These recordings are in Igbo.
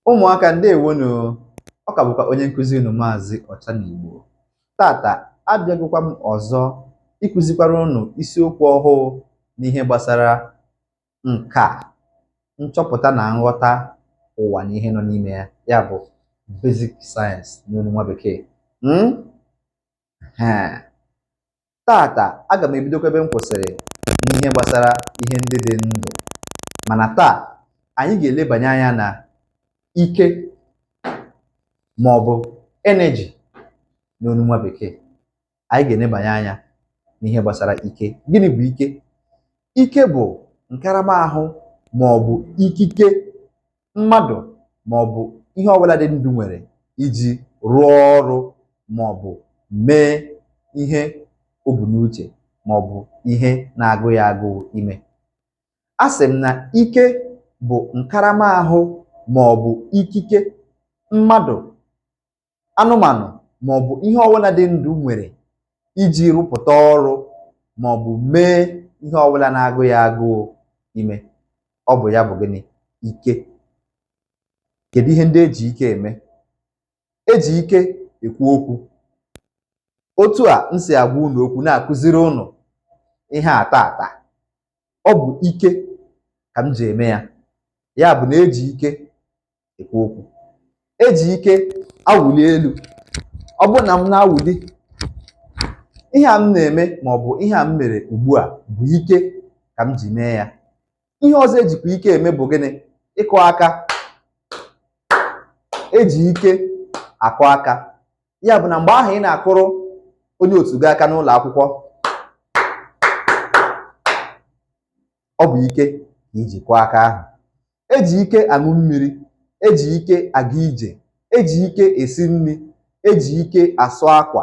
Ụmụaka ndewonu, ọ ka bụkwa onye nkụzi unu Maazị Ọchanigbo. Tata abịagokwa m ọzọ ịkụzikwara unu isiokwu ọhụụ n'ihe gbasara nkà, nchọpụta na nghọta ụwa na ihe nọ n'ime ya, ya bụ basic science n'olu nwa bekee. Tata aga m ebidokwa ebe m kwụsịrị n'ihe gbasara ihe ndị dị ndụ, mana taa anyị ga-elebanye anya na ike ma ọ bụ energy n'olu nwa bekee. Anyị ga-enebanye anya n'ihe gbasara ike. Gịnị bụ ike? Ike bụ nkaramahụ ma ọ bụ ikike mmadụ ma ọ bụ ihe ọbụla dị ndụ nwere iji rụọ ọrụ ma ọ bụ mee ihe o bu n'uche ma ọ bụ ihe na-agụ ya agụụ ime. A sị m na ike bụ nkaramahụ ma ọ bụ ikike mmadụ, anụmanụ ma ọ bụ ihe ọbụla dị ndụ nwere iji rụpụta ọrụ ma ọ bụ mee ihe ọbụla na-agụ ya agụụ ime. Ọ bụ ya bụ gịnị? Ike. Kedu ihe ndị eji ike eme? Eji ike ekwu okwu. Otu a m si agwa unu okwu na-akụziri unu ihe a tata, ọ bụ ike ka m ji eme ya. Ya bụ na eji ike ekwu okwu. Eji ike awụli elu. Ọ bụ na m na-awụli ihe a m na-eme ma ọ bụ ihe a m mere ugbu a bụ ike ka m ji mee ya. Ihe ọzọ ejikwa ike eme bụ gịnị? Ịkụ aka. Eji ike akụ aka. Ya bụ na mgbe ahụ ị na-akụrụ onye otu gị aka n'ụlọ akwụkwọ, ọ bụ ike ka iji kụọ aka ahụ. Eji ike aṅụ mmiri. Eji ike aga ije. Eji ike esi nri. Eji ike asụ akwa.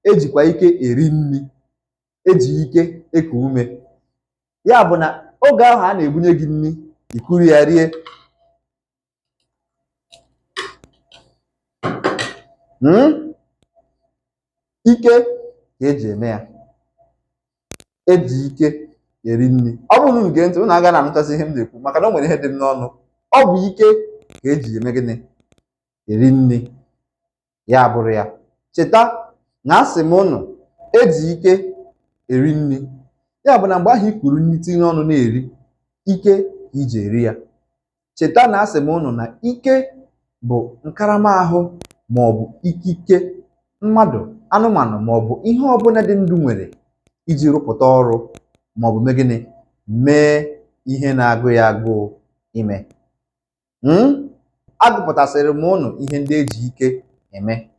Ejikwa ike eri nri. Eji ike eku ume. Ya bụ na oge ahụ a na-ebunye gị nri, ikuru ya rie. Ike ka eji eme ya. Eji ike eri nri. Ọ bụrụ na unu gee ntị, unu agaghị anụchasị ihe m na-ekwu maka na o nwere ihe dị m n'ọnụ. Ọ bụ ike ka eji eme gịnị? Eri nri. Ya bụrụ ya, cheta na asị m unu eji ike eri nri. Ya bụ na mgbe ahụ i kuru nri tinye ọnụ na-eri, ike ka iji eri ya. Cheta na asị m unu na ike bụ nkaramahụ ma ọ bụ ikike mmadụ, anụmanụ ma ọ bụ ihe ọbụla dị ndụ nwere iji rụpụta ọrụ ma ọ bụ mee gịnị? Mee ihe na-agụ ya agụụ ime. Agụpụtasịrị m unu ihe ndị eji ike eme.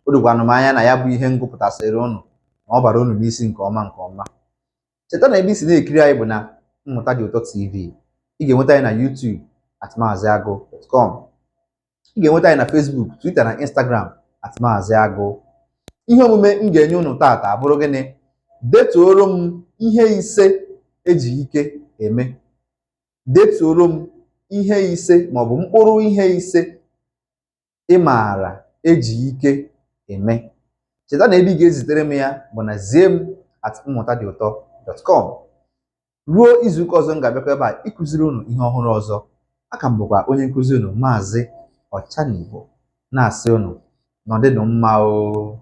O dogwanụ m anya na ya bụ ihe ngụpụtasịrị unu na ọ bara unu n'isi nke ọma nke ọma. Cheta na ebe isi na-ekiri anyị bụ na Mmụta Dị Ụtọ TV. Ị ga-enweta anyị na YouTube @maaziagụ.com. Ị ga-enweta anyị na Facebook, Twitter na Instagram @maaziagụ. Ihe omume m ga-enye unu tata abụrụ gịnị? Detuoro m ihe ise eji ike eme. Detuoro m ihe ise ma ọ bụ mkpụrụ ihe ise ị maara eji ike eme. Cheta na ebe ị ga-ezitere m ya bụ na zie m @mmụtadịụtọ.com. Ruo izuụka ọzọ m ga-abịakwa ebe a ịkụziri unu ihe ọhụrụ ọzọ. Aka m bụkwa onye nkụzi unu Maazị Ọchanigbo, na-asị unu nọdịnụ mma o.